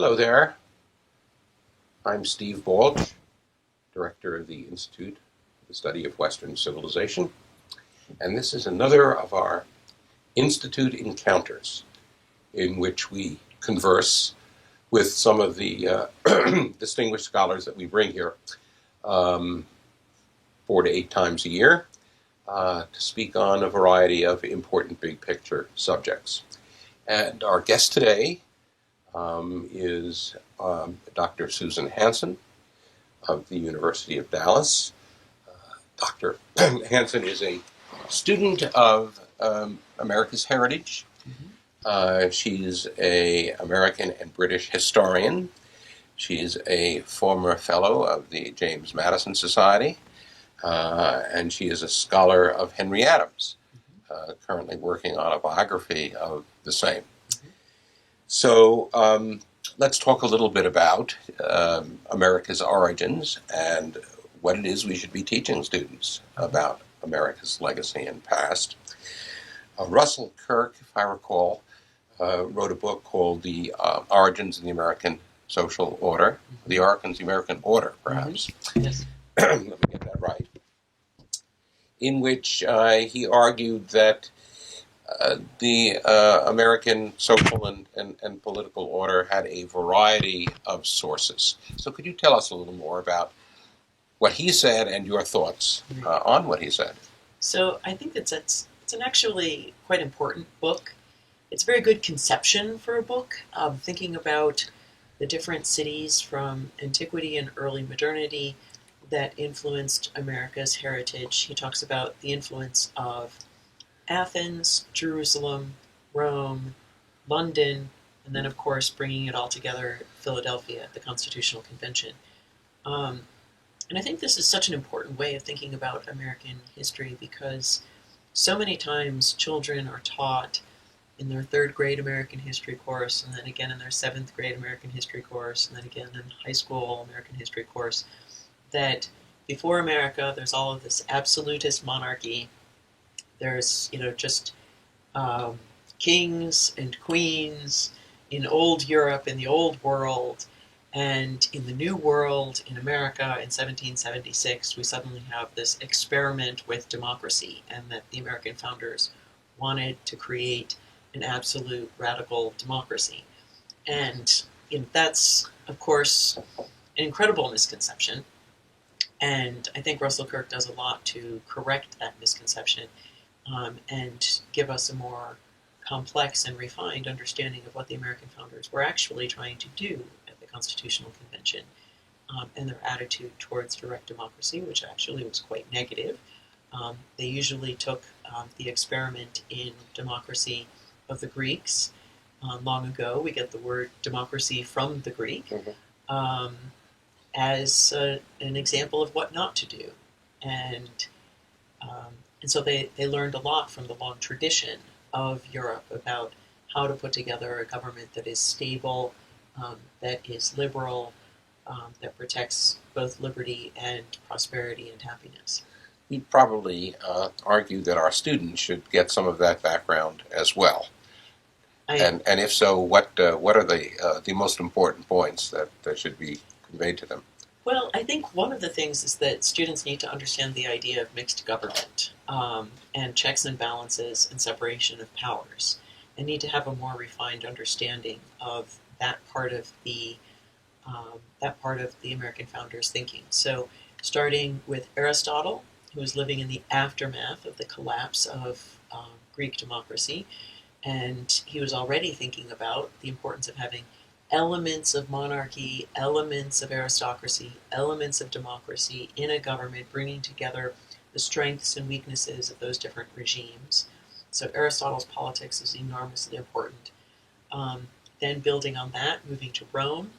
Hello there. I'm Steve Balch, Director of the Institute for the Study of Western Civilization, and this is another of our Institute Encounters in which we converse with some of the distinguished scholars that we bring here 4 to 8 times a year to speak on a variety of important big picture subjects. And our guest today is Dr. Susan Hanssen of the University of Dallas. Dr. Hanssen is a student of America's heritage. She's an American and British historian. She's a former fellow of the James Madison Society, and she is a scholar of Henry Adams, currently working on a biography of the same. So let's talk a little bit about America's origins and what it is we should be teaching students about America's legacy and past. Russell Kirk, if I recall, wrote a book called The Origins of the American Social Order, The Origins of the American Order, perhaps. Yes. Let me get that right. In which he argued that the American social and political order had a variety of sources. So could you tell us a little more about what he said and your thoughts on what he said? So I think it's an actually quite important book. It's a very good conception for a book, thinking about the different cities from antiquity and early modernity that influenced America's heritage. He talks about the influence of Athens, Jerusalem, Rome, London, and then, of course, bringing it all together, Philadelphia, the Constitutional Convention. And I think this is such an important way of thinking about American history because so many times children are taught in their 3rd grade American history course, and then again in their 7th grade American history course, and then again in high school American history course, that before America there's all of this absolutist monarchy. There's, just kings and queens in old Europe, in the old world, and in the new world, in America, in 1776, we suddenly have this experiment with democracy, and that the American founders wanted to create an absolute radical democracy. And that's, of course, an incredible misconception. And I think Russell Kirk does a lot to correct that misconception and give us a more complex and refined understanding of what the American founders were actually trying to do at the Constitutional Convention and their attitude towards direct democracy, which actually was quite negative. They usually took the experiment in democracy of the Greeks. Long ago, we get the word democracy from the Greek as an example of what not to do. And so they learned a lot from the long tradition of Europe about how to put together a government that is stable, that is liberal, that protects both liberty and prosperity and happiness. He'd probably argue that our students should get some of that background as well. And if so, what are the most important points that should be conveyed to them? Well, I think one of the things is that students need to understand the idea of mixed government and checks and balances and separation of powers, and need to have a more refined understanding of that part of the American founders' thinking. So, starting with Aristotle, who was living in the aftermath of the collapse of Greek democracy, and he was already thinking about the importance of having elements of monarchy, elements of aristocracy, elements of democracy in a government, bringing together the strengths and weaknesses of those different regimes. So Aristotle's politics is enormously important. Then building on that, moving to Rome,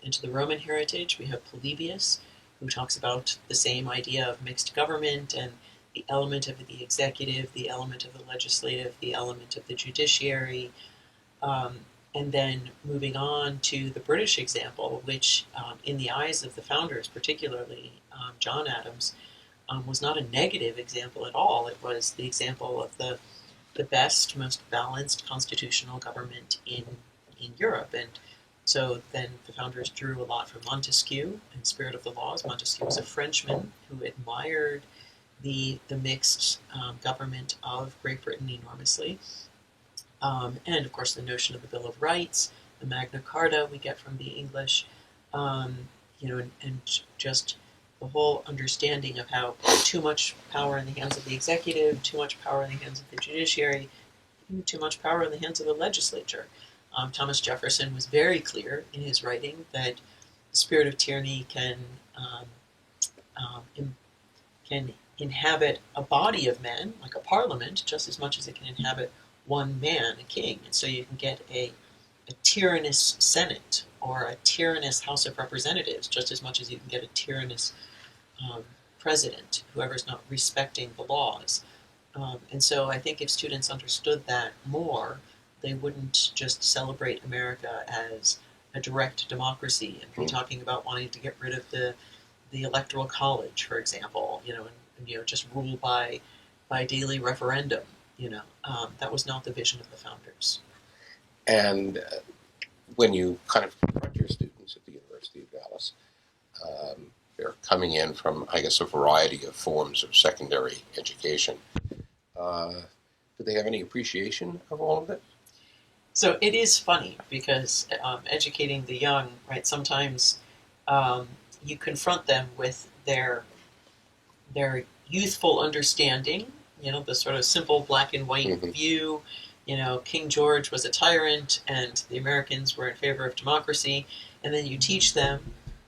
into the Roman heritage, we have Polybius, who talks about the same idea of mixed government and the element of the executive, the element of the legislative, the element of the judiciary, and then moving on to the British example, which in the eyes of the founders, particularly John Adams, was not a negative example at all. It was the example of the best, most balanced constitutional government in Europe. And So then the founders drew a lot from Montesquieu and Spirit of the Laws. Montesquieu was a Frenchman who admired the mixed government of Great Britain enormously. And of course the notion of the Bill of Rights, the Magna Carta we get from the English, and just the whole understanding of how too much power in the hands of the executive, too much power in the hands of the judiciary, too much power in the hands of the legislature. Thomas Jefferson was very clear in his writing that the spirit of tyranny can inhabit a body of men, like a parliament, just as much as it can inhabit one man, a king. And so you can get a tyrannous Senate or a tyrannous House of Representatives, just as much as you can get a tyrannous president, whoever's not respecting the laws. And so I think if students understood that more, they wouldn't just celebrate America as a direct democracy and be talking about wanting to get rid of the electoral college, for example, and just rule by daily referendum. That was not the vision of the founders. And when you kind of confront your students at the University of Dallas, they're coming in from, I guess, a variety of forms of secondary education. Do they have any appreciation of all of it? So it is funny because educating the young, right? Sometimes you confront them with their youthful understanding, the sort of simple black and white view. King George was a tyrant and the Americans were in favor of democracy. And then you teach them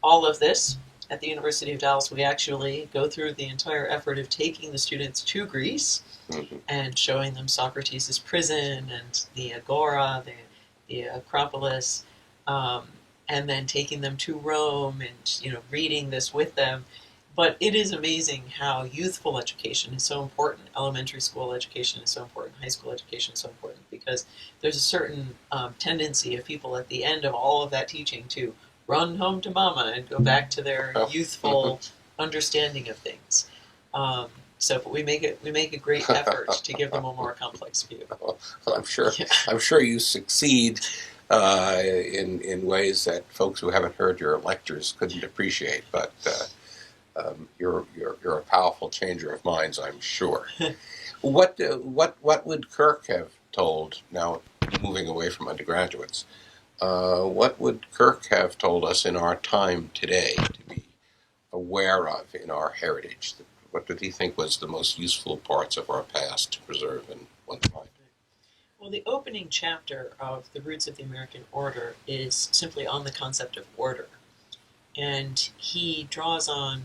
all of this. At the University of Dallas, we actually go through the entire effort of taking the students to Greece and showing them Socrates' prison and the Agora, the Acropolis, and then taking them to Rome and, reading this with them. But it is amazing how youthful education is so important. Elementary school education is so important. High school education is so important because there's a certain tendency of people at the end of all of that teaching to run home to mama and go back to their youthful understanding of things. But we make a great effort to give them a more complex view. Well, I'm sure you succeed in ways that folks who haven't heard your lectures couldn't appreciate. But you're a powerful changer of minds, I'm sure. What would Kirk have told? Now, moving away from undergraduates, what would Kirk have told us in our time today to be aware of in our heritage? What did he think was the most useful parts of our past to preserve in one's mind? Well, the opening chapter of The Roots of the American Order is simply on the concept of order. And he draws on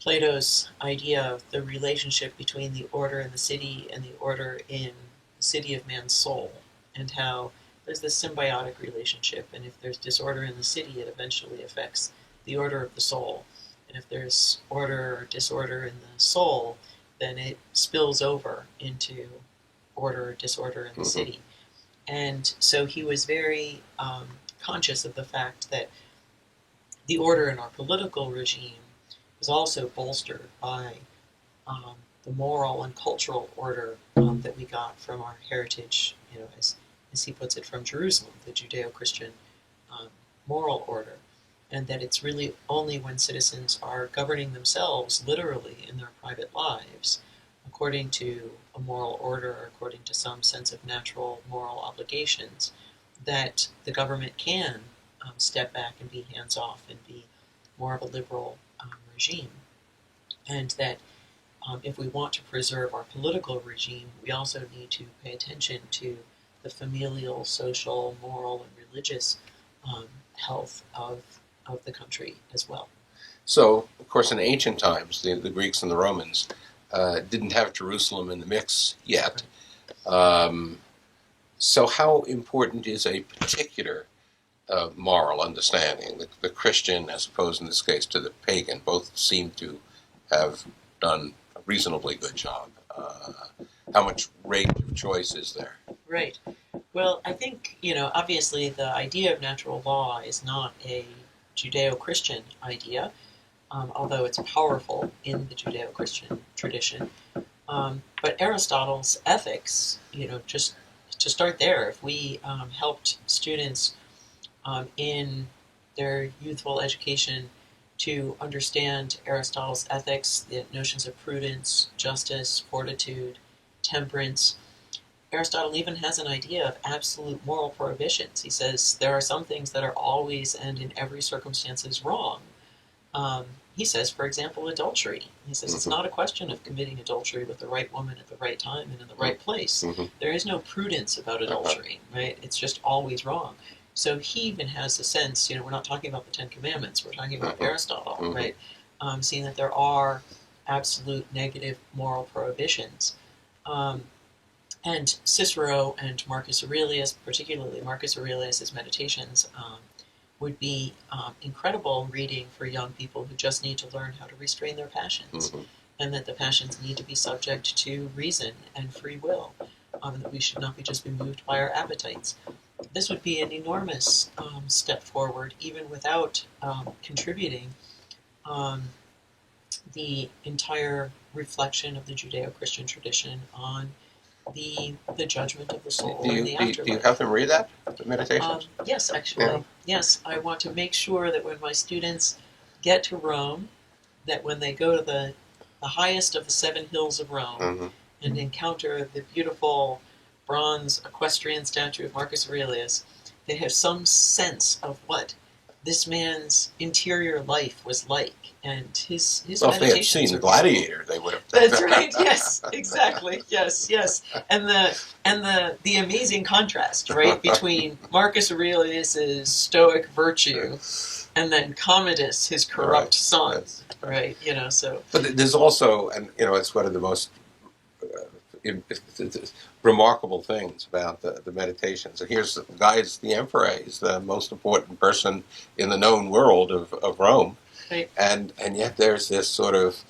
Plato's idea of the relationship between the order in the city and the order in the city of man's soul, and how there's this symbiotic relationship, and if there's disorder in the city, it eventually affects the order of the soul. And if there's order or disorder in the soul, then it spills over into order or disorder in the city. And so he was very conscious of the fact that the order in our political regime was also bolstered by the moral and cultural order that we got from our heritage, as he puts it, from Jerusalem, the Judeo-Christian moral order, and that it's really only when citizens are governing themselves literally in their private lives, according to a moral order or according to some sense of natural moral obligations, that the government can step back and be hands-off and be more of a liberal regime. And that if we want to preserve our political regime, we also need to pay attention to the familial, social, moral, and religious health of the country as well. So, of course, in ancient times, the Greeks and the Romans didn't have Jerusalem in the mix yet. So how important is a particular moral understanding, the Christian as opposed in this case to the pagan? Both seem to have done a reasonably good job. How much range of choice is there? Right. Well, I think, obviously the idea of natural law is not a Judeo-Christian idea, although it's powerful in the Judeo-Christian tradition. But Aristotle's ethics, just to start there, if we helped students in their youthful education to understand Aristotle's ethics, the notions of prudence, justice, fortitude, temperance. Aristotle even has an idea of absolute moral prohibitions. He says there are some things that are always and in every circumstance wrong. He says, for example, adultery. He says it's not a question of committing adultery with the right woman at the right time and in the right place. There is no prudence about adultery, right? It's just always wrong. So he even has a sense, we're not talking about the Ten Commandments, we're talking about Aristotle, right? Seeing that there are absolute negative moral prohibitions. And Cicero and Marcus Aurelius, particularly Marcus Aurelius' Meditations, would be incredible reading for young people who just need to learn how to restrain their passions, and that the passions need to be subject to reason and free will, and that we should not just be moved by our appetites. This would be an enormous step forward, even without contributing the entire reflection of the Judeo-Christian tradition on the judgment of the soul and the afterlife. Do you have them read that, the Meditations? Yes, actually. Yeah. Yes, I want to make sure that when my students get to Rome, that when they go to the highest of the 7 hills of Rome and encounter the beautiful bronze equestrian statue of Marcus Aurelius, they have some sense of what this man's interior life was like, and his well, if they had seen Gladiator, they would have. That's right. Yes, exactly. Yes. And the amazing contrast, right, between Marcus Aurelius's stoic virtue and then Commodus, his corrupt son, right? So. But there's also, and it's one of the most remarkable things about the Meditations. And here's Gaius the Emperor. He's the most important person in the known world of Rome. Right. And yet there's this sort of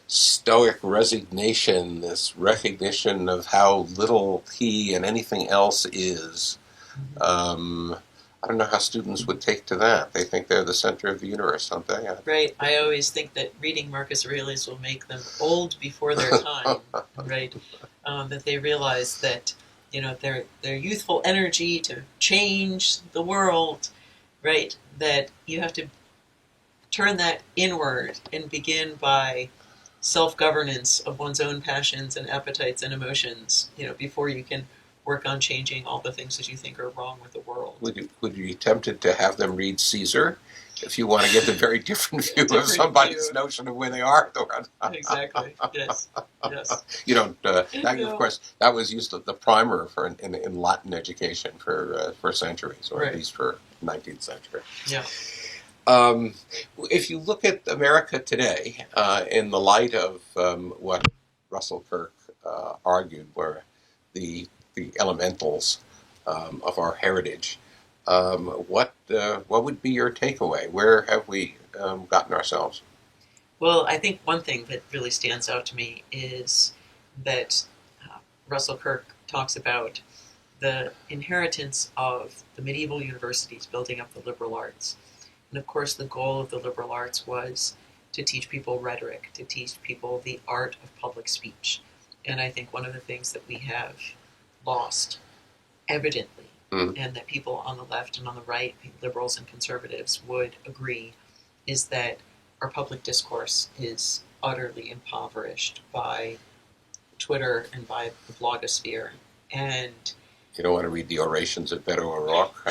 stoic resignation, this recognition of how little he and anything else is. I don't know how students would take to that. They think they're the center of the universe, don't they? Right. I always think that reading Marcus Aurelius will make them old before their time, right? That they realize that, their youthful energy to change the world, right? That you have to turn that inward and begin by self-governance of one's own passions and appetites and emotions, before you can work on changing all the things that you think are wrong with the world. Would you be tempted to have them read Caesar if you want to get a very different view of somebody's notion of where they are? Exactly. Yes. You don't. Of course, that was used as the primer for in Latin education for centuries, or at least for 19th century. Yeah. If you look at America today, in the light of what Russell Kirk argued were the elementals of our heritage, what would be your takeaway? Where have we gotten ourselves? Well, I think one thing that really stands out to me is that Russell Kirk talks about the inheritance of the medieval universities building up the liberal arts. And of course, the goal of the liberal arts was to teach people rhetoric, to teach people the art of public speech. And I think one of the things that we have lost, evidently, and that people on the left and on the right, liberals and conservatives, would agree, is that our public discourse is utterly impoverished by Twitter and by the blogosphere. And you don't want to read the orations of Beto O'Rourke?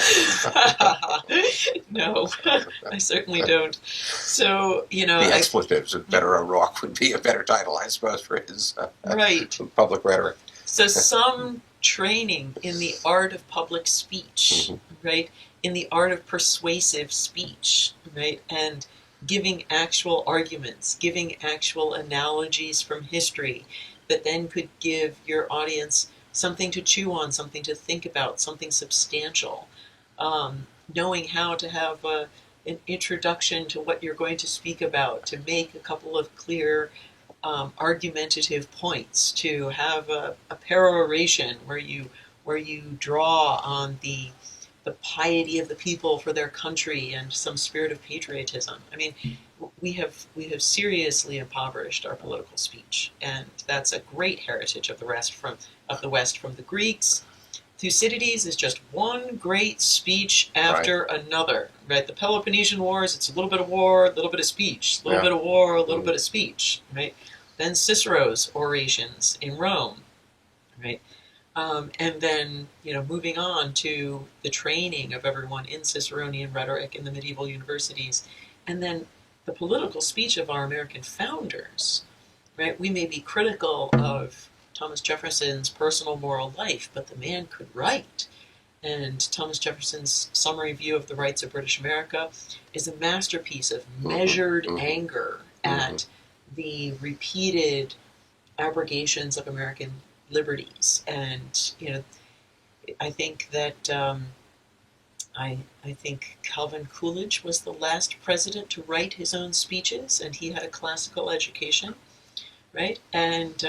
No, I certainly don't. So, The expletives of Beto O'Rourke would be a better title, I suppose, for his public rhetoric. So some training in the art of public speech, right? In the art of persuasive speech, right? And giving actual arguments, giving actual analogies from history that then could give your audience something to chew on, something to think about, something substantial. Knowing how to have an introduction to what you're going to speak about, to make a couple of clear argumentative points, to have a peroration where you draw on the piety of the people for their country and some spirit of patriotism. I mean, we have seriously impoverished our political speech, and that's a great heritage of the West from the Greeks, Thucydides is just one great speech after another, right? The Peloponnesian Wars, it's a little bit of war, a little bit of speech, a little bit of war, a little bit of speech, right? Then Cicero's orations in Rome, right? And then, moving on to the training of everyone in Ciceronian rhetoric in the medieval universities, and then the political speech of our American founders, right? We may be critical of Thomas Jefferson's personal moral life, but the man could write. And Thomas Jefferson's summary view of the rights of British America is a masterpiece of measured anger at the repeated abrogations of American liberties. And, I think that I think Calvin Coolidge was the last president to write his own speeches, and he had a classical education, right? And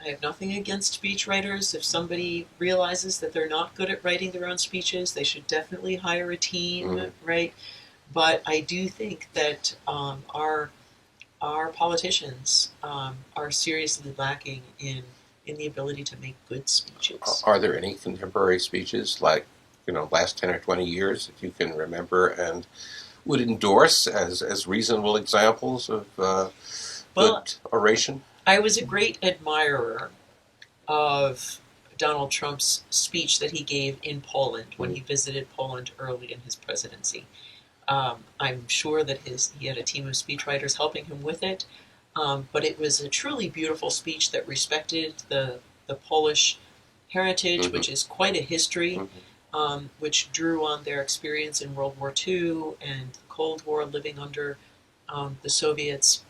I have nothing against speechwriters. If somebody realizes that they're not good at writing their own speeches, they should definitely hire a team, right? But I do think that our politicians are seriously lacking in the ability to make good speeches. Are there any contemporary speeches, like, last 10 or 20 years that you can remember and would endorse as reasonable examples of good oration? I was a great admirer of Donald Trump's speech that he gave in Poland when he visited Poland early in his presidency. I'm sure that he had a team of speechwriters helping him with it, but it was a truly beautiful speech that respected the Polish heritage, which is quite a history, which drew on their experience in World War II and the Cold War, living under the Soviets,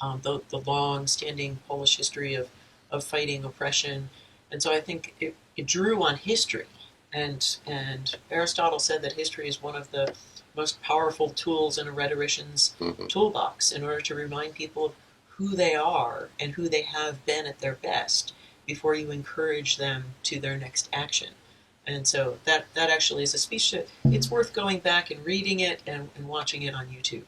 the long-standing Polish history of fighting oppression. And so I think it drew on history. And Aristotle said that history is one of the most powerful tools in a rhetorician's toolbox in order to remind people of who they are and who they have been at their best before you encourage them to their next action. And so that actually is a speech that it's worth going back and reading it and watching it on YouTube.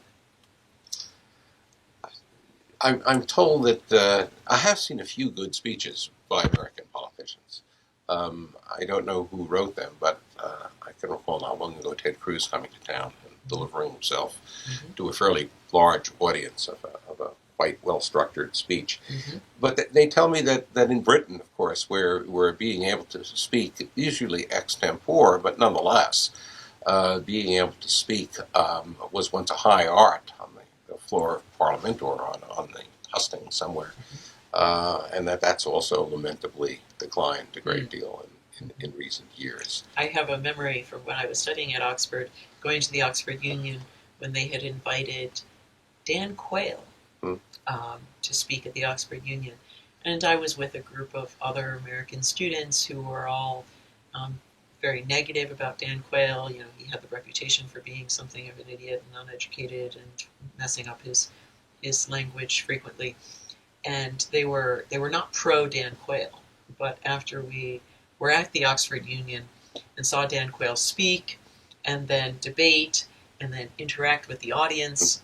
I'm told that I have seen a few good speeches by American politicians. I don't know who wrote them, but I can recall not long ago Ted Cruz coming to town and delivering himself to a fairly large audience of a quite well-structured speech. But they tell me that in Britain, of course, where being able to speak, usually extempore, but nonetheless, being able to speak was once a high art on the floor of Parliament or on the hustings somewhere. And that's also lamentably declined a great deal in recent years. I have a memory from when I was studying at Oxford, going to the Oxford Union, when they had invited Dan Quayle to speak at the Oxford Union. And I was with a group of other American students who were all very negative about Dan Quayle. He had the reputation for being something of an idiot and uneducated and messing up his language frequently. And they were not pro Dan Quayle. But after we were at the Oxford Union and saw Dan Quayle speak and then debate and then interact with the audience,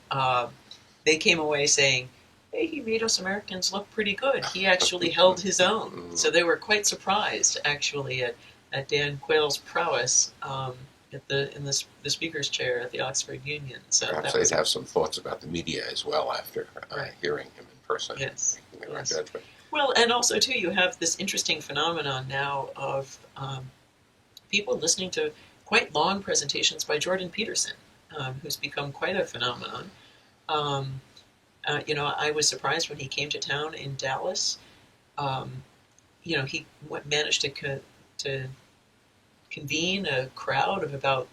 they came away saying, hey, he made us Americans look pretty good. He actually held his own. So they were quite surprised, actually, at Dan Quayle's prowess in the speaker's chair at the Oxford Union. So perhaps they'd have some thoughts about the media as well after hearing him in person. Yes. Judgment. Well, and also, too, you have this interesting phenomenon now of people listening to quite long presentations by Jordan Peterson, who's become quite a phenomenon. I was surprised when he came to town in Dallas. He managed to convene a crowd of about,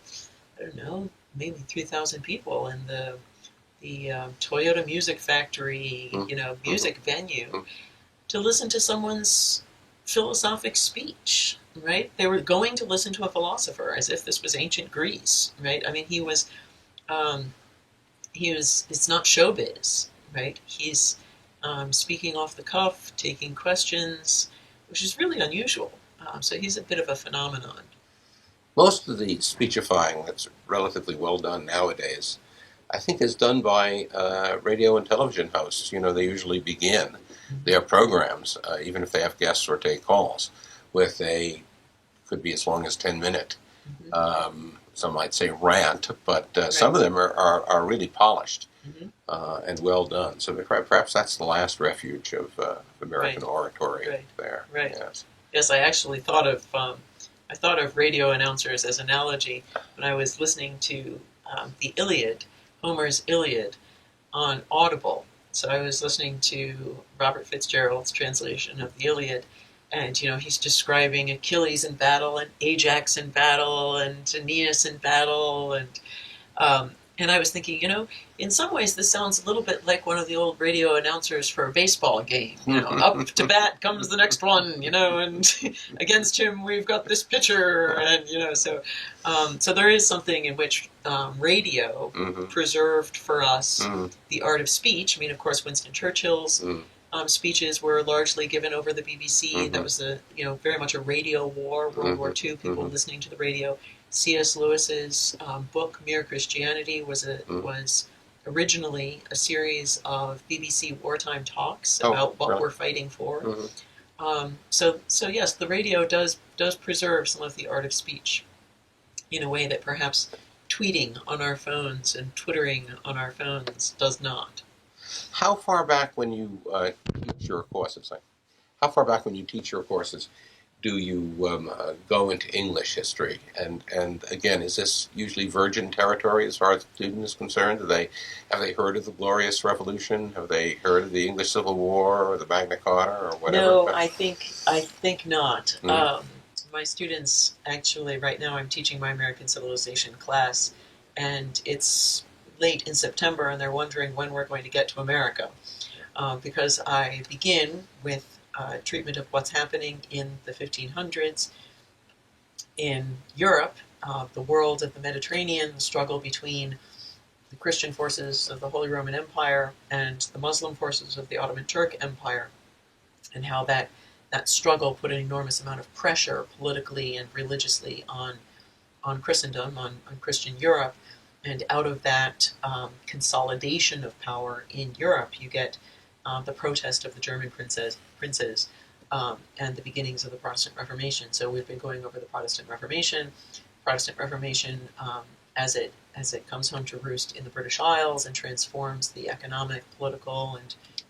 maybe 3,000 people in the Toyota Music Factory, music venue, to listen to someone's philosophic speech, right? They were going to listen to a philosopher as if this was ancient Greece, right? I mean, it's not showbiz, right? He's speaking off the cuff, taking questions, which is really unusual. So he's a bit of a phenomenon. Most of the speechifying that's relatively well done nowadays, I think, is done by radio and television hosts. They usually begin their programs, even if they have guests or take calls, with a could be as long as 10-minute. Mhm. Some might say rant, but Right. some of them are really polished Mhm. and well done. So perhaps that's the last refuge of American Right. oratory Right. there. Right. Yes. Yes, I actually thought of radio announcers as analogy when I was listening to the Iliad, Homer's Iliad, on Audible. So I was listening to Robert Fitzgerald's translation of the Iliad, and he's describing Achilles in battle and Ajax in battle and Aeneas in battle, and I was thinking, in some ways this sounds a little bit like one of the old radio announcers for a baseball game. Up to bat comes the next one, and against him we've got this pitcher, and so there is something in which radio Mm-hmm. preserved for us Mm-hmm. the art of speech. I mean, of course, Winston Churchill's speeches were largely given over the BBC. Mm-hmm. That was very much a radio war, World War II, people listening to the radio. C.S. Lewis's book Mere Christianity was originally a series of BBC wartime talks about what we're fighting for. So yes, the radio does preserve some of the art of speech in a way that perhaps tweeting on our phones and twittering on our phones does not. How far back when you teach your courses? How far back when you teach your courses do you go into English history? And again, is this usually virgin territory as far as the student is concerned? Have they heard of the Glorious Revolution? Have they heard of the English Civil War or the Magna Carta or whatever? No, I think not. Mm. My students, actually, right now I'm teaching my American Civilization class, and it's late in September, and they're wondering when we're going to get to America, because I begin with treatment of what's happening in the 1500s in Europe, the world of the Mediterranean, the struggle between the Christian forces of the Holy Roman Empire and the Muslim forces of the Ottoman Turk Empire, and how that struggle put an enormous amount of pressure politically and religiously on Christendom, on Christian Europe. And out of that consolidation of power in Europe, you get the protest of the German princes, and the beginnings of the Protestant Reformation. So we've been going over the Protestant Reformation. As it comes home to roost in the British Isles and transforms the economic, political,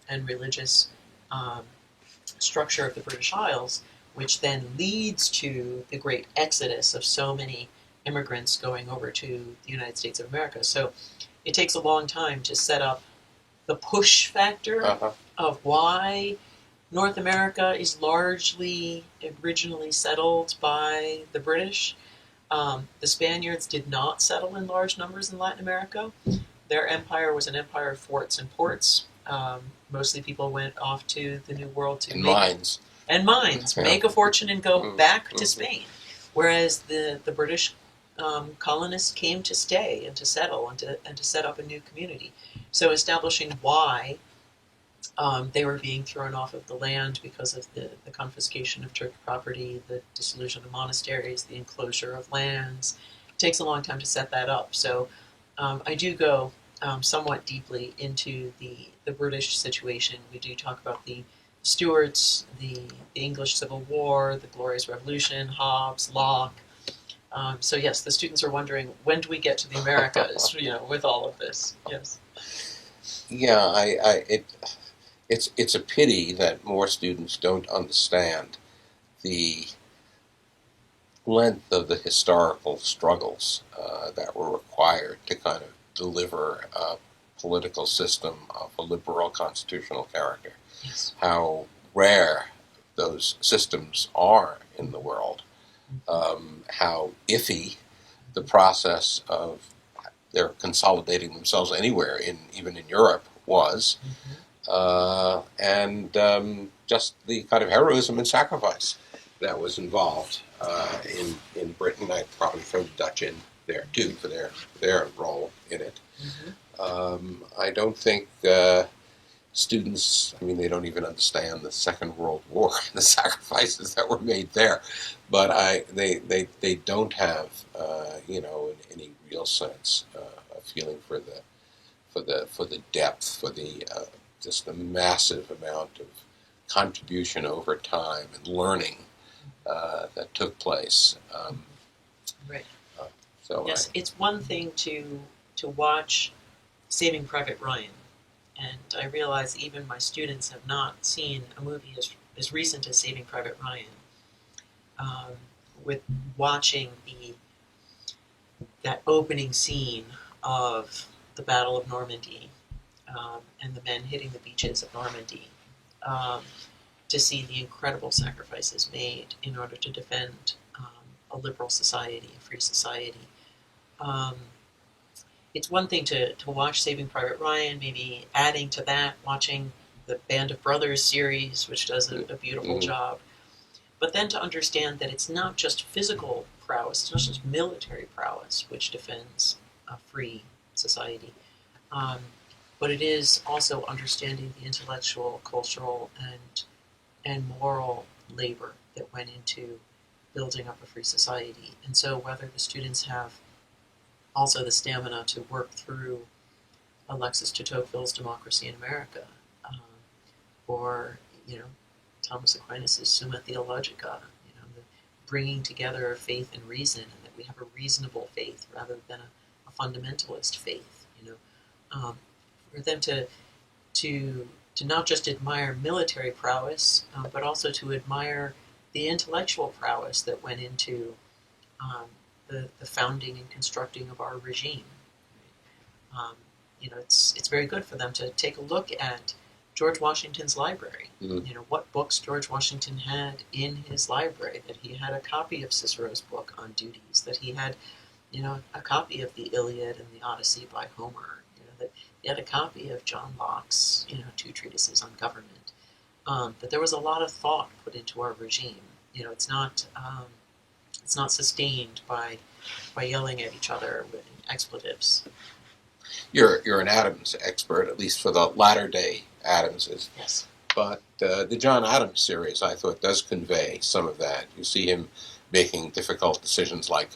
and religious structure of the British Isles, which then leads to the great exodus of so many immigrants going over to the United States of America. So it takes a long time to set up the push factor of why North America is largely originally settled by the British. The Spaniards did not settle in large numbers in Latin America. Their empire was an empire of forts and ports. Mostly people went off to the New World to mines, make a fortune and go back to Spain. Whereas the British colonists came to stay and to settle and to set up a new community. So establishing why they were being thrown off of the land because of the confiscation of church property, the dissolution of monasteries, the enclosure of lands. It takes a long time to set that up. So I do go somewhat deeply into the British situation. We do talk about the Stuarts, the English Civil War, the Glorious Revolution, Hobbes, Locke. So yes, the students are wondering, when do we get to the Americas? With all of this. Yes. Yeah, it's a pity that more students don't understand the length of the historical struggles that were required to kind of deliver a political system of a liberal constitutional character. Yes. How rare those systems are in the world. How iffy the process of their consolidating themselves anywhere, even in Europe, was. And just the kind of heroism and sacrifice that was involved in Britain. I'd probably throw the Dutch in there too for their role in it. I don't think students, they don't even understand the Second World War and the sacrifices that were made there, but they don't have in any real sense a feeling for the depth, for the just the massive amount of contribution over time and learning that took place. Right. So Yes, it's one thing to watch Saving Private Ryan, and I realize even my students have not seen a movie as recent as Saving Private Ryan. With watching that opening scene of the Battle of Normandy, and the men hitting the beaches of Normandy, um, to see the incredible sacrifices made in order to defend a liberal society, a free society. Um, it's one thing to watch Saving Private Ryan, maybe adding to that, watching the Band of Brothers series, which does a beautiful job. But then to understand that it's not just physical prowess, it's not just military prowess which defends a free society, but it is also understanding the intellectual, cultural, and moral labor that went into building up a free society. And so whether the students have also the stamina to work through Alexis de Tocqueville's Democracy in America, or Thomas Aquinas' Summa Theologica, the bringing together of faith and reason, and that we have a reasonable faith rather than a fundamentalist faith. For them to not just admire military prowess, but also to admire the intellectual prowess that went into the founding and constructing of our regime. It's very good for them to take a look at George Washington's library. What books George Washington had in his library, that he had a copy of Cicero's book on duties, that he had a copy of the Iliad and the Odyssey by Homer, that he had a copy of John Locke's 2 treatises on government. That there was a lot of thought put into our regime. It's not sustained by yelling at each other with expletives. you're an Adams expert, at least for the latter day Adamses. Yes. But the John Adams series, I thought, does convey some of that. You see him making difficult decisions like,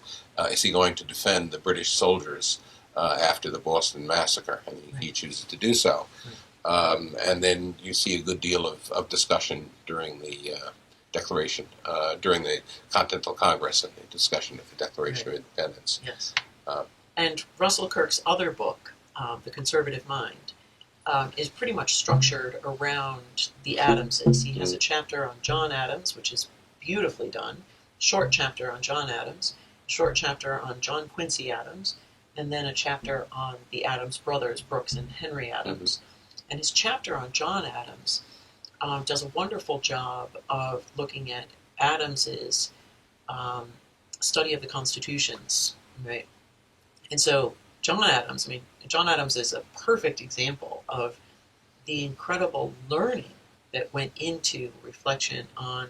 is he going to defend the British soldiers after the Boston Massacre? And he chooses to do so. And then you see a good deal of discussion during the Declaration, during the Continental Congress and the discussion of the Declaration of Independence. Yes. And Russell Kirk's other book, The Conservative Mind, is pretty much structured around the Adamses. He has a chapter on John Adams, which is beautifully done, short chapter on John Adams, short chapter on John Quincy Adams, and then a chapter on the Adams brothers, Brooks and Henry Adams. And his chapter on John Adams does a wonderful job of looking at Adams's study of the constitutions, right? And so John Adams is a perfect example of the incredible learning that went into reflection on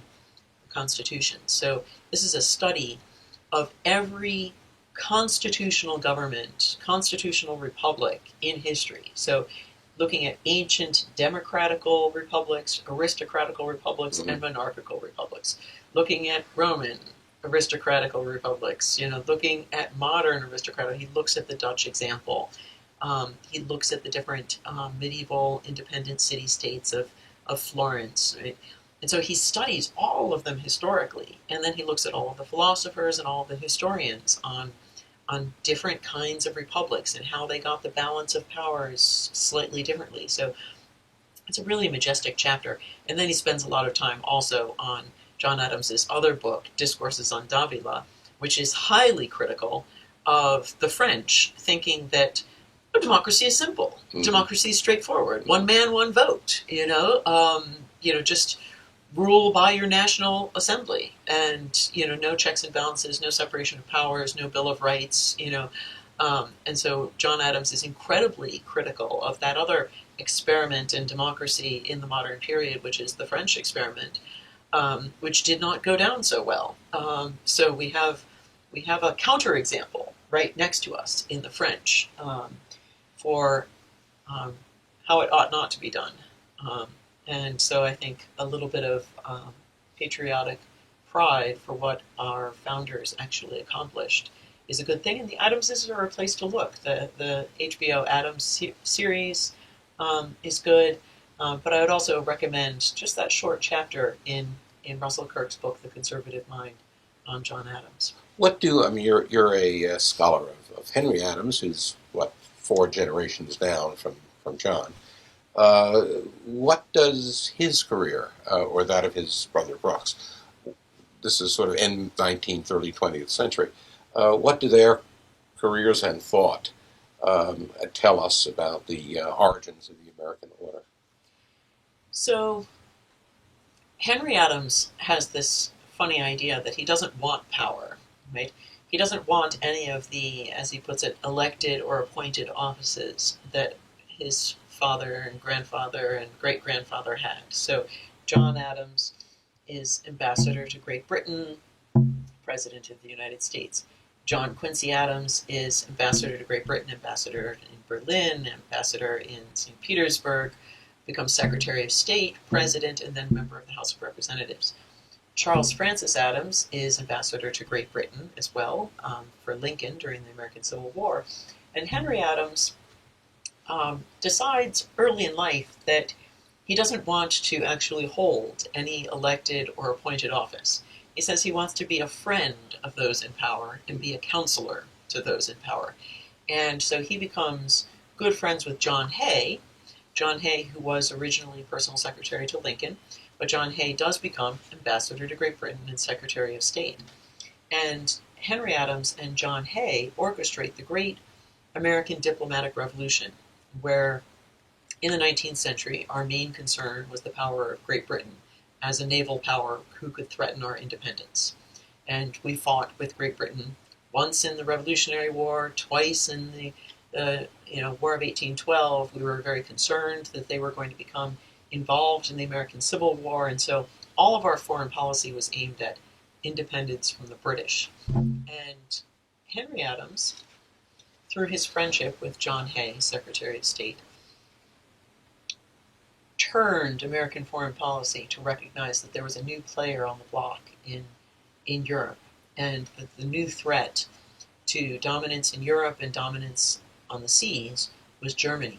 the Constitution. So this is a study of every constitutional government, constitutional republic in history. So looking at ancient democratical republics, aristocratical republics, and monarchical republics. Looking at Roman aristocratical republics, looking at modern aristocratic. He looks at the Dutch example. He looks at the different medieval independent city-states of Florence. Right? And so he studies all of them historically, and then he looks at all of the philosophers and all of the historians on different kinds of republics and how they got the balance of powers slightly differently. So it's a really majestic chapter. And then he spends a lot of time also on John Adams's other book, Discourses on Davila, which is highly critical of the French, thinking that democracy is simple. Democracy is straightforward. One man, one vote. Just rule by your National Assembly, and no checks and balances, no separation of powers, no Bill of Rights. And so John Adams is incredibly critical of that other experiment in democracy in the modern period, which is the French experiment, which did not go down so well. So we have a counterexample right next to us in the French for how it ought not to be done. And so I think a little bit of patriotic pride for what our founders actually accomplished is a good thing. And the Adamses are a place to look. The HBO Adams series is good, but I would also recommend just that short chapter in in Russell Kirk's book, The Conservative Mind, on John Adams. You're a scholar of Henry Adams, who's, what, 4 generations down from John. What does his career, or that of his brother Brooks, this is sort of end 19th, early 20th century, what do their careers and thought tell us about the origins of the American order? So Henry Adams has this funny idea that he doesn't want power, right? He doesn't want any of the, as he puts it, elected or appointed offices that his father and grandfather and great-grandfather had. So John Adams is ambassador to Great Britain, President of the United States. John Quincy Adams is ambassador to Great Britain, ambassador in Berlin, ambassador in St. Petersburg, becomes Secretary of State, President, and then member of the House of Representatives. Charles Francis Adams is ambassador to Great Britain as well, for Lincoln during the American Civil War. And Henry Adams decides early in life that he doesn't want to actually hold any elected or appointed office. He says he wants to be a friend of those in power and be a counselor to those in power. And so he becomes good friends with John Hay, who was originally personal secretary to Lincoln, but John Hay does become ambassador to Great Britain and Secretary of State. And Henry Adams and John Hay orchestrate the great American diplomatic revolution, where in the 19th century our main concern was the power of Great Britain as a naval power who could threaten our independence. And we fought with Great Britain once in the Revolutionary War, twice in the War of 1812. We were very concerned that they were going to become involved in the American Civil War, and so all of our foreign policy was aimed at independence from the British. And Henry Adams, through his friendship with John Hay, Secretary of State, turned American foreign policy to recognize that there was a new player on the block in Europe, and that the new threat to dominance in Europe and dominance on the seas was Germany.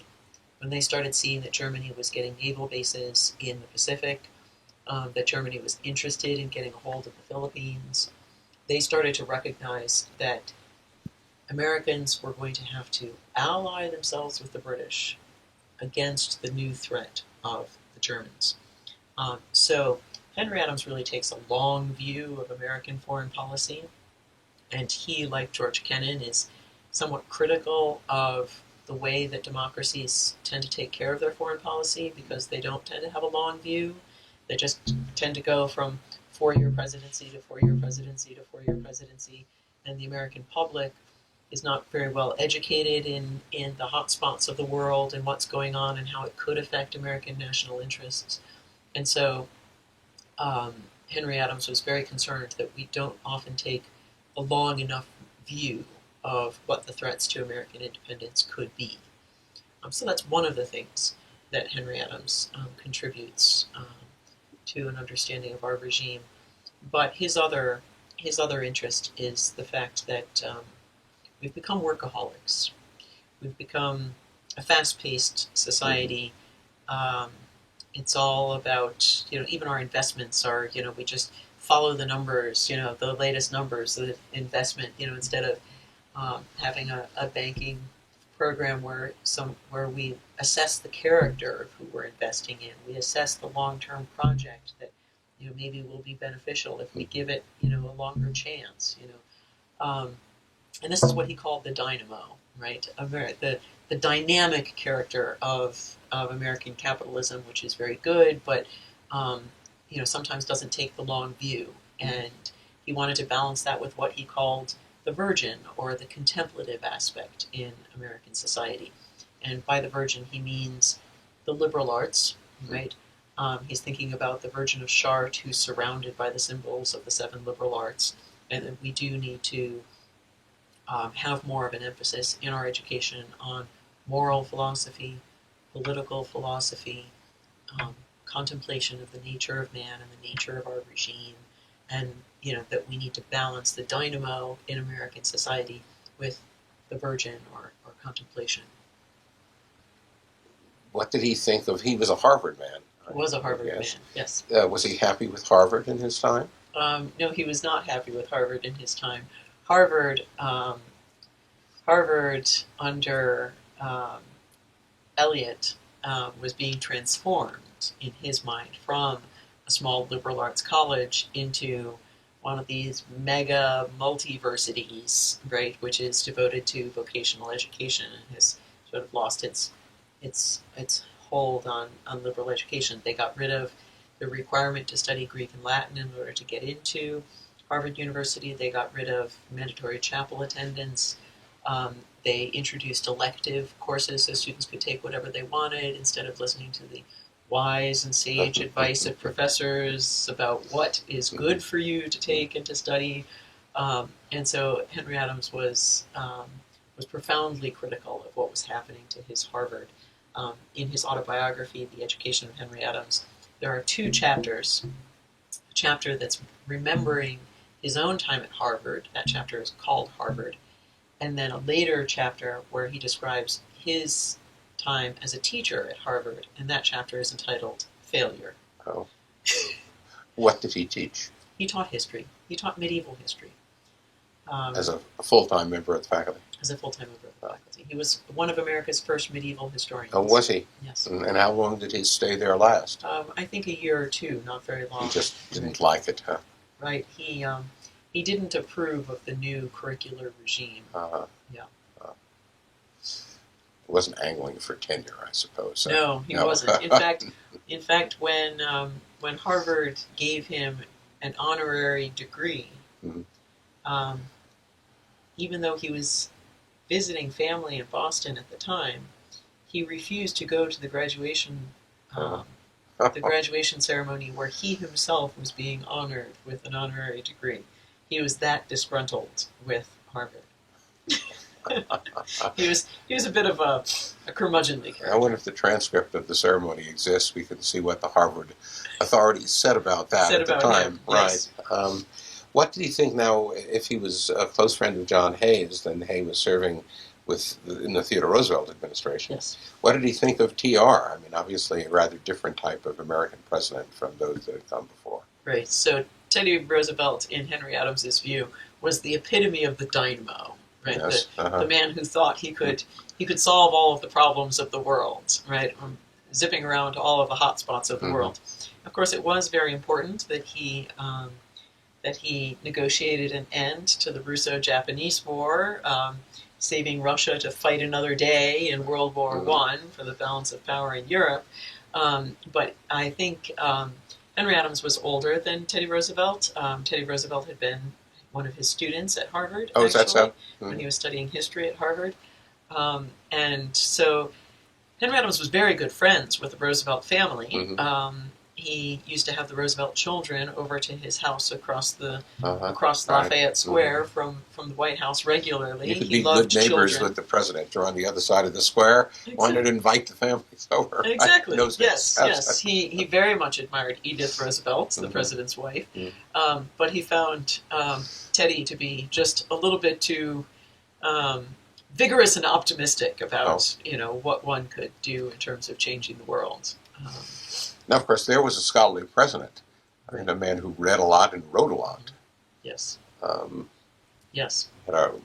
When they started seeing that Germany was getting naval bases in the Pacific, that Germany was interested in getting a hold of the Philippines, they started to recognize that Americans were going to have to ally themselves with the British against the new threat of the Germans. So Henry Adams really takes a long view of American foreign policy, and he, like George Kennan, is somewhat critical of the way that democracies tend to take care of their foreign policy, because they don't tend to have a long view. They just tend to go from 4-year presidency to 4-year presidency to 4-year presidency, and the American public is not very well educated in the hot spots of the world and what's going on and how it could affect American national interests. And so Henry Adams was very concerned that we don't often take a long enough view of what the threats to American independence could be. So that's one of the things that Henry Adams contributes to an understanding of our regime. But his other interest is the fact that we've become workaholics. We've become a fast-paced society. It's all about, even our investments are, we just follow the numbers, the latest numbers, the investment, instead of having a banking program where we assess the character of who we're investing in. We assess the long-term project that maybe will be beneficial if we give it a longer chance. And this is what he called the dynamo, right? The dynamic character of American capitalism, which is very good, but sometimes doesn't take the long view. And he wanted to balance that with what he called the virgin, or the contemplative aspect in American society. And by the virgin, he means the liberal arts, right? He's thinking about the Virgin of Chartres, who's surrounded by the symbols of the 7 liberal arts, and that we do need to have more of an emphasis in our education on moral philosophy, political philosophy, contemplation of the nature of man and the nature of our regime, and that we need to balance the dynamo in American society with the virgin or contemplation. What did he think of? He was a Harvard man. Was a Harvard Yes. man, yes. Was he happy with Harvard in his time? No, he was not happy with Harvard in his time. Harvard, Harvard under Eliot was being transformed in his mind from a small liberal arts college into one of these mega multiversities, right, which is devoted to vocational education and has sort of lost its hold on liberal education. They got rid of the requirement to study Greek and Latin in order to get into Harvard University. They got rid of mandatory chapel attendance. They introduced elective courses so students could take whatever they wanted instead of listening to the wise and sage advice of professors about what is good for you to take and to study. And so Henry Adams was profoundly critical of what was happening to his Harvard. In his autobiography, The Education of Henry Adams, there are two chapters. A chapter that's remembering his own time at Harvard. That chapter is called Harvard. And then a later chapter where he describes his time as a teacher at Harvard, and that chapter is entitled Failure. Oh. What did he teach? He taught history. He taught medieval history. As a full-time member of the faculty? As a full-time member of the faculty. He was one of America's first medieval historians. Oh, was he? Yes. And how long did he stay there last? I think a year or two, not very long. He just didn't like it, huh? Right. He didn't approve of the new curricular regime. Yeah. He wasn't angling for tenure, I suppose. So. No, he wasn't. In fact, when Harvard gave him an honorary degree, mm-hmm. Even though he was visiting family in Boston at the time, he refused to go to the graduation ceremony where he himself was being honored with an honorary degree. He was that disgruntled with Harvard. He was a bit of a curmudgeonly character. I wonder if the transcript of the ceremony exists. We can see what the Harvard authorities said about that at the time. Him, yes. Right. What did he think now, if he was a close friend of John Hayes, then Hay was serving in the Theodore Roosevelt administration. Yes. What did he think of TR? I mean, obviously a rather different type of American president from those that had come before. Right. So Teddy Roosevelt, in Henry Adams's view, was the epitome of the dynamo. Right. Yes. The man who thought he could solve all of the problems of the world. Right. Zipping around to all of the hot spots of the world. Of course, it was very important that he negotiated an end to the Russo-Japanese War, saving Russia to fight another day in World War I for the balance of power in Europe. But I think Henry Adams was older than Teddy Roosevelt. Teddy Roosevelt had been one of his students at Harvard, is that so? When he was studying history at Harvard. And so Henry Adams was very good friends with the Roosevelt family. He used to have the Roosevelt children over to his house across Lafayette Square from the White House regularly. You could He be loved good neighbors children. with the president. You're on the other side of the square. Exactly. Why not invite the families over? Exactly. Yes. Yes. He very much admired Edith Roosevelt, the president's wife, but he found Teddy to be just a little bit too vigorous and optimistic about what one could do in terms of changing the world. Now, of course, there was a scholarly president. I mean, a man who read a lot and wrote a lot. Yes. Yes.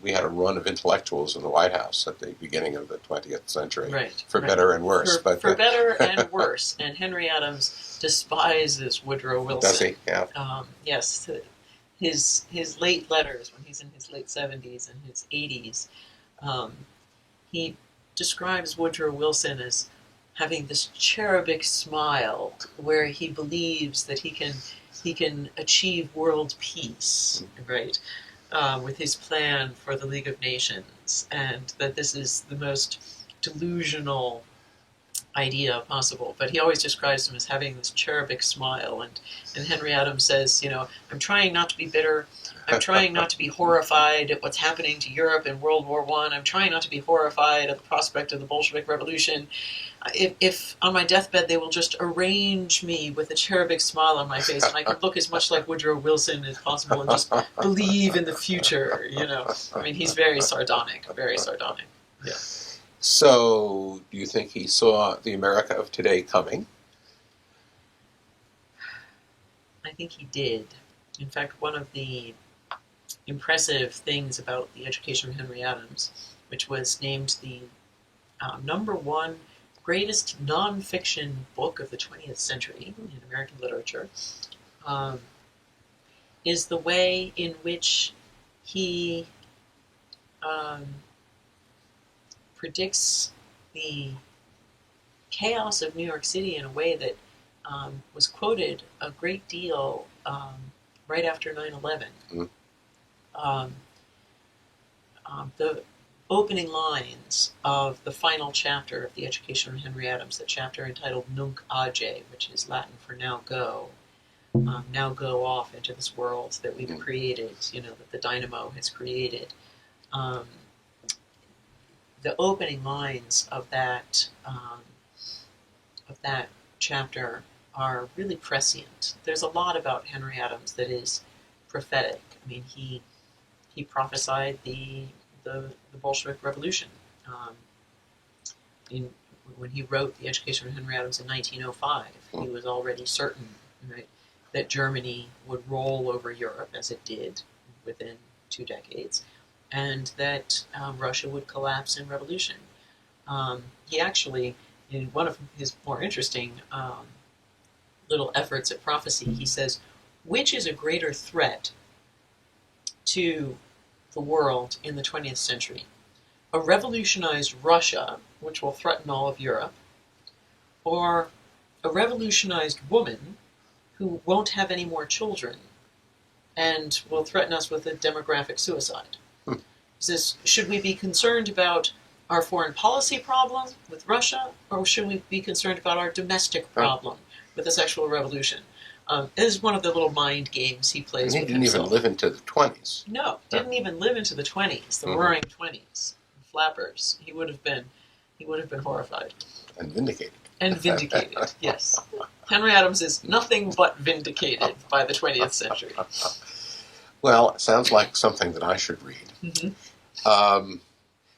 We had a run of intellectuals in the White House at the beginning of the 20th century. Right. For better and worse. For better and worse. And Henry Adams despises Woodrow Wilson. Does he? Yeah. Yes. His late letters, when he's in his late 70s and his 80s, he describes Woodrow Wilson as having this cherubic smile where he believes that he can achieve world peace, right, with his plan for the League of Nations, and that this is the most delusional idea possible. But he always describes him as having this cherubic smile, and Henry Adams says, I'm trying not to be bitter. I'm trying not to be horrified at what's happening to Europe in World War I. I'm trying not to be horrified at the prospect of the Bolshevik Revolution. If on my deathbed they will just arrange me with a cherubic smile on my face and I can look as much like Woodrow Wilson as possible and just believe in the future, I mean, he's very sardonic, very sardonic. Yeah. So, do you think he saw the America of today coming? I think he did. In fact, one of the impressive things about The Education of Henry Adams, which was named the #1 greatest nonfiction book of the 20th century in American literature, um, is the way in which he predicts the chaos of New York City in a way that was quoted a great deal right after 9/11. Mm. The opening lines of the final chapter of The Education of Henry Adams, the chapter entitled Nunc Age, which is Latin for now go off into this world that we've created, that the dynamo has created. The opening lines of that chapter are really prescient. There's a lot about Henry Adams that is prophetic. I mean, he prophesied the Bolshevik Revolution. When he wrote The Education of Henry Adams in 1905, he was already certain, right, that Germany would roll over Europe, as it did within 2 decades, and that Russia would collapse in revolution. He actually, in one of his more interesting little efforts at prophecy, he says, which is a greater threat to the world in the 20th century? A revolutionized Russia, which will threaten all of Europe, or a revolutionized woman who won't have any more children and will threaten us with a demographic suicide? He says, should we be concerned about our foreign policy problem with Russia, or should we be concerned about our domestic problem with the sexual revolution? This is one of the little mind games he plays with himself. He didn't even live into the 20s. No, didn't even live into the 20s, the roaring 20s. Flappers. He would have been horrified. And vindicated. And vindicated, yes. Henry Adams is nothing but vindicated by the 20th century. Well, it sounds like something that I should read. Mm-hmm.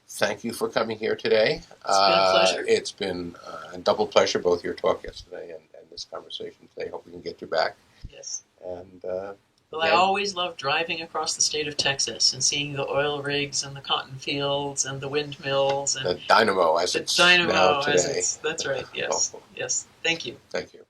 Thank you for coming here today. It's been a pleasure. It's been a double pleasure, both your talk yesterday and this conversation today. Hope we can get you back. Yes. And well, I always love driving across the state of Texas and seeing the oil rigs and the cotton fields and the windmills and the dynamo as it's now today. that's right. Yes. Yes. Thank you. Thank you.